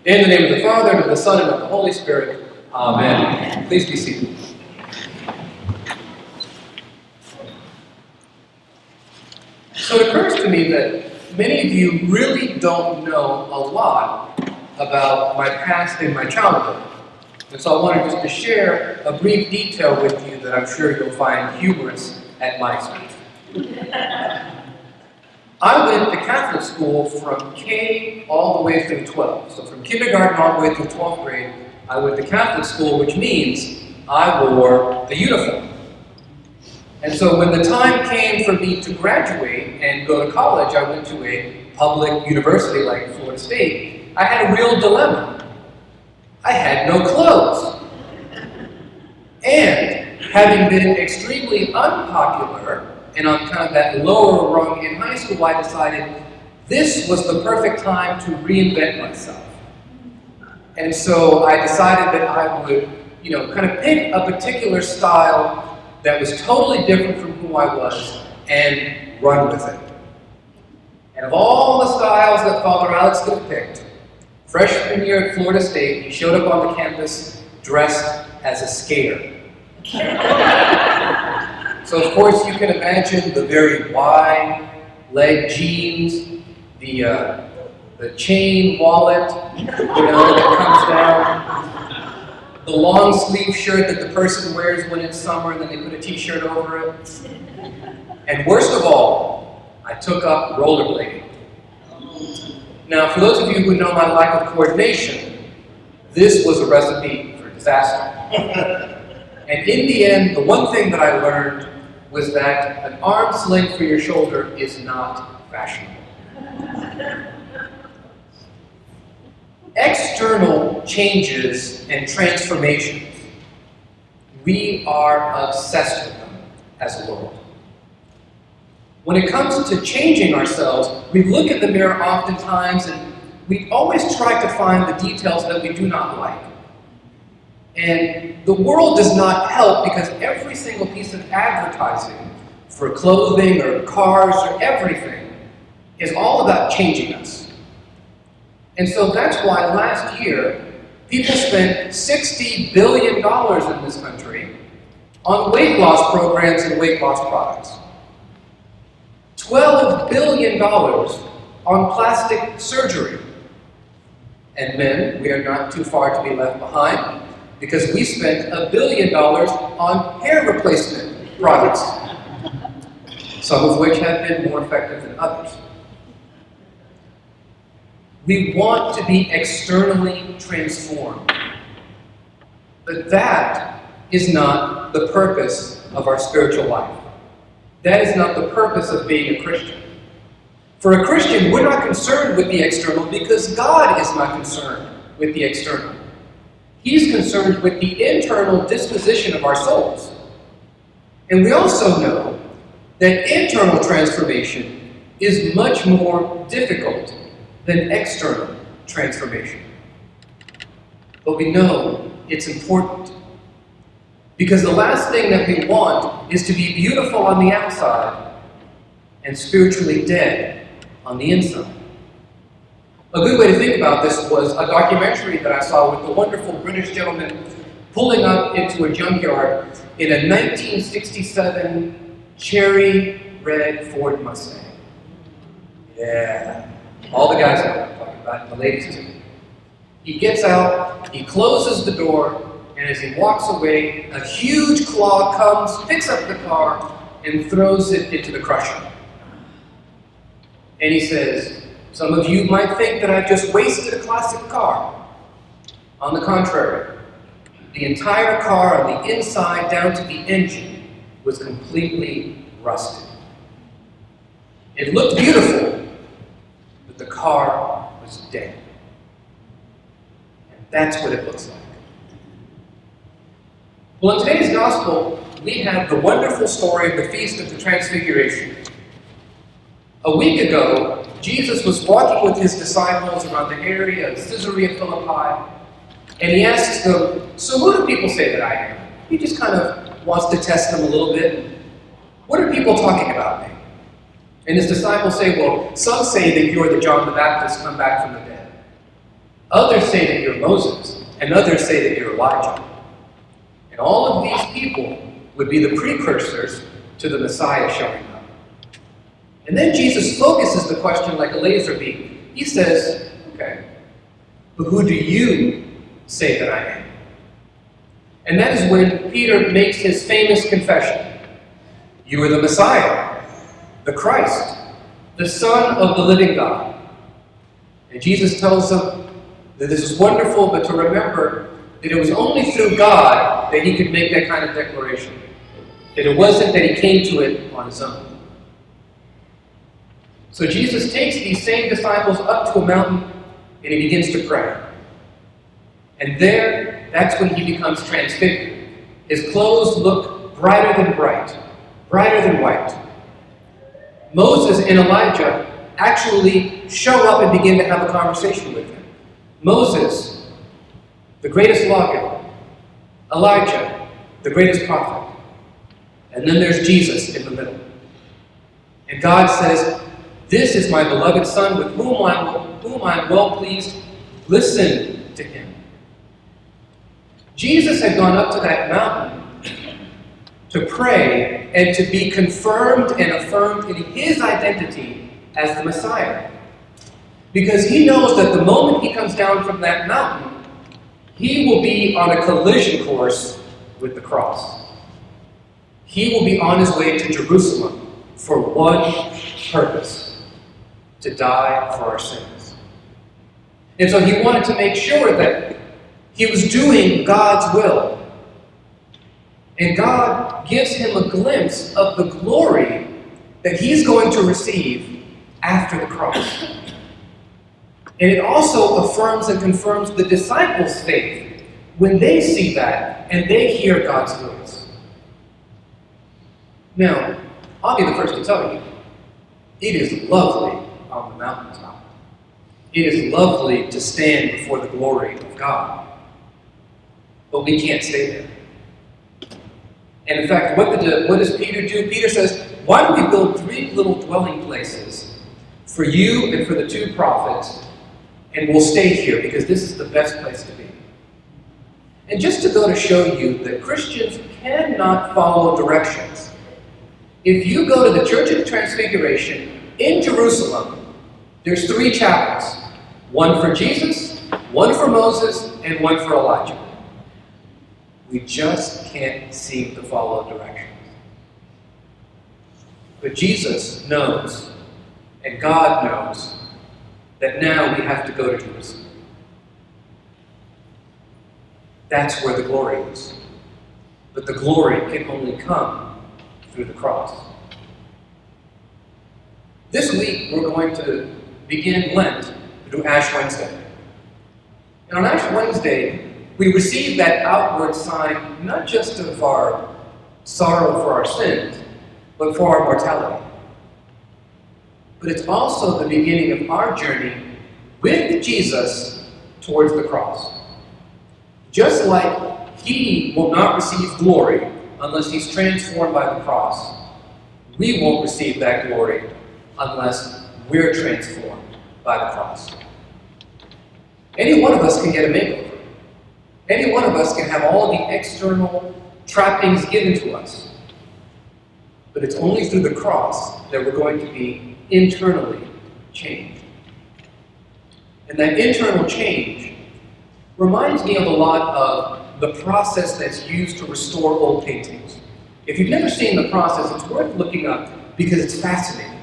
In the name of the Father, and of the Son, and of the Holy Spirit. Amen. Please be seated. So it occurs to me that many of you really don't know a lot about my past and my childhood. And so I wanted just to share a brief detail with you that I'm sure you'll find humorous at my expense. I went to Catholic school from K all the way through 12. So from kindergarten all the way through 12th grade, I went to Catholic school, which means I wore a uniform. And so when the time came for me to graduate and go to college, I went to a public university like Florida State. I had a real dilemma. I had no clothes. And having been extremely unpopular and on kind of that lower rung in high school, I decided this was the perfect time to reinvent myself. And so I decided that I would, kind of pick a particular style that was totally different from who I was and run with it. And of all the styles that Father Alex could have picked, freshman year at Florida State, he showed up on the campus dressed as a skater. So of course you can imagine the very wide leg jeans, the chain wallet, that comes down, the long sleeve shirt that the person wears when it's summer and then they put a t-shirt over it. And worst of all, I took up rollerblading. Now for those of you who know my lack of coordination, this was a recipe for disaster. And in the end, the one thing that I learned was that an arm's length for your shoulder is not fashionable. External changes and transformations, we are obsessed with them as a world. When it comes to changing ourselves, we look at the mirror oftentimes and we always try to find the details that we do not like. And the world does not help because every single piece of advertising for clothing or cars or everything is all about changing us. And so that's why last year, people spent $60 billion in this country on weight loss programs and weight loss products. $12 billion on plastic surgery. And men, we are not too far to be left behind, because we spent $1 billion on hair replacement products, some of which have been more effective than others. We want to be externally transformed, but that is not the purpose of our spiritual life. That is not the purpose of being a Christian. For a Christian, we're not concerned with the external because God is not concerned with the external. He's concerned with the internal disposition of our souls. And we also know that internal transformation is much more difficult than external transformation. But we know it's important. Because the last thing that we want is to be beautiful on the outside and spiritually dead on the inside. A good way to think about this was a documentary that I saw with the wonderful British gentleman pulling up into a junkyard in a 1967 cherry red Ford Mustang. Yeah, all the guys know what I'm talking about, and the ladies too. He gets out, he closes the door, and as he walks away, a huge claw comes, picks up the car, and throws it into the crusher. And he says, "Some of you might think that I've just wasted a classic car. On the contrary, the entire car on the inside down to the engine was completely rusted. It looked beautiful, but the car was dead." And that's what it looks like. Well, in today's gospel, we have the wonderful story of the Feast of the Transfiguration. A week ago, Jesus was walking with his disciples around the area of Caesarea Philippi, and he asks them, "So who do people say that I am?" He just kind of wants to test them a little bit. "What are people talking about me?" And his disciples say, "Well, some say that you're the John the Baptist come back from the dead. Others say that you're Moses, and others say that you're Elijah. And all of these people would be the precursors to the Messiah showing up. And then Jesus focuses the question like a laser beam. He says, okay, but who do you say that I am? And that is when Peter makes his famous confession. You are the Messiah, the Christ, the Son of the living God. And Jesus tells him that this is wonderful, but to remember that it was only through God that he could make that kind of declaration. That it wasn't that he came to it on his own. So Jesus takes these same disciples up to a mountain and he begins to pray. And there, that's when he becomes transfigured. His clothes look brighter than bright, brighter than white. Moses and Elijah actually show up and begin to have a conversation with him. Moses, the greatest lawgiver. Elijah, the greatest prophet. And then there's Jesus in the middle. And God says, this is my beloved Son with whom I'm well pleased. Listen to him. Jesus had gone up to that mountain to pray and to be confirmed and affirmed in his identity as the Messiah. Because he knows that the moment he comes down from that mountain, he will be on a collision course with the cross. He will be on his way to Jerusalem for one purpose: to die for our sins. And so he wanted to make sure that he was doing God's will. And God gives him a glimpse of the glory that he's going to receive after the cross. And it also affirms and confirms the disciples' faith when they see that and they hear God's voice. Now, I'll be the first to tell you, it is lovely on the mountaintop. It is lovely to stand before the glory of God. But we can't stay there. And in fact, what does Peter do? Peter says, why don't we build 3 little dwelling places for you and for the 2 prophets, and we'll stay here because this is the best place to be. And just to go to show you that Christians cannot follow directions. If you go to the Church of the Transfiguration in Jerusalem, there's 3 chapels. One for Jesus, one for Moses, and one for Elijah. We just can't seem to follow directions. But Jesus knows, and God knows, that now we have to go to Jerusalem. That's where the glory is. But the glory can only come through the cross. This week, we're going to begin Lent through Ash Wednesday. And on Ash Wednesday, we receive that outward sign not just of our sorrow for our sins, but for our mortality. But it's also the beginning of our journey with Jesus towards the cross. Just like he will not receive glory unless he's transformed by the cross, we won't receive that glory unless we're transformed by the cross. Any one of us can get a makeover. Any one of us can have all the external trappings given to us. But it's only through the cross that we're going to be internally changed. And that internal change reminds me of a lot of the process that's used to restore old paintings. If you've never seen the process, it's worth looking up because it's fascinating.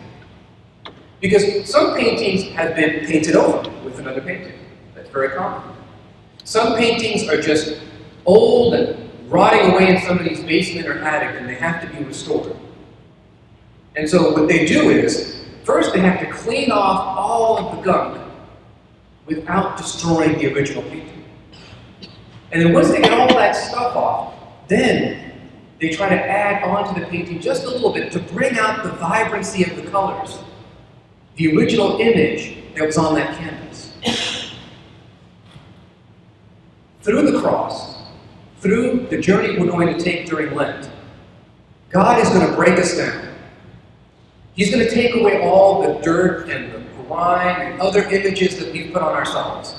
Because some paintings have been painted over with another painting. That's very common. Some paintings are just old and rotting away in somebody's basement or attic, and they have to be restored. And so what they do is, first they have to clean off all of the gunk without destroying the original painting. And then once they get all that stuff off, then they try to add on to the painting just a little bit to bring out the vibrancy of the colors, the original image that was on that canvas. Through the cross, through the journey we're going to take during Lent, God is going to break us down. He's going to take away all the dirt and the grime and other images that we've put on ourselves.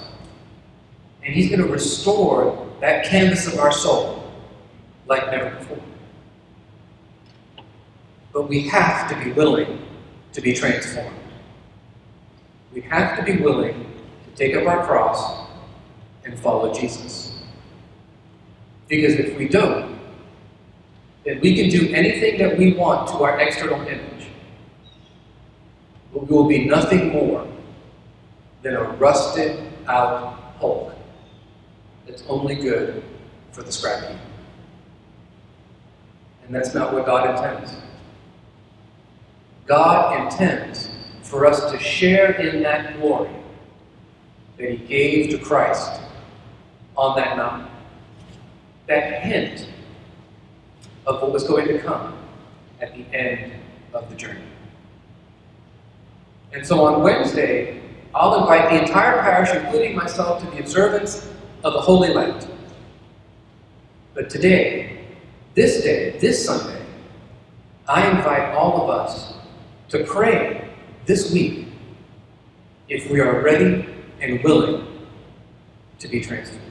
And he's going to restore that canvas of our soul like never before. But we have to be willing to be transformed. We have to be willing to take up our cross and follow Jesus. Because if we don't, then we can do anything that we want to our external image. But we will be nothing more than a rusted out hulk that's only good for the scrap heap. And that's not what God intends. God intends for us to share in that glory that he gave to Christ on that mountain. That hint of what was going to come at the end of the journey. And so on Wednesday, I'll invite the entire parish, including myself, to the observance of the Holy Lent. But today, this Sunday, I invite all of us to pray this week if we are ready and willing to be transformed.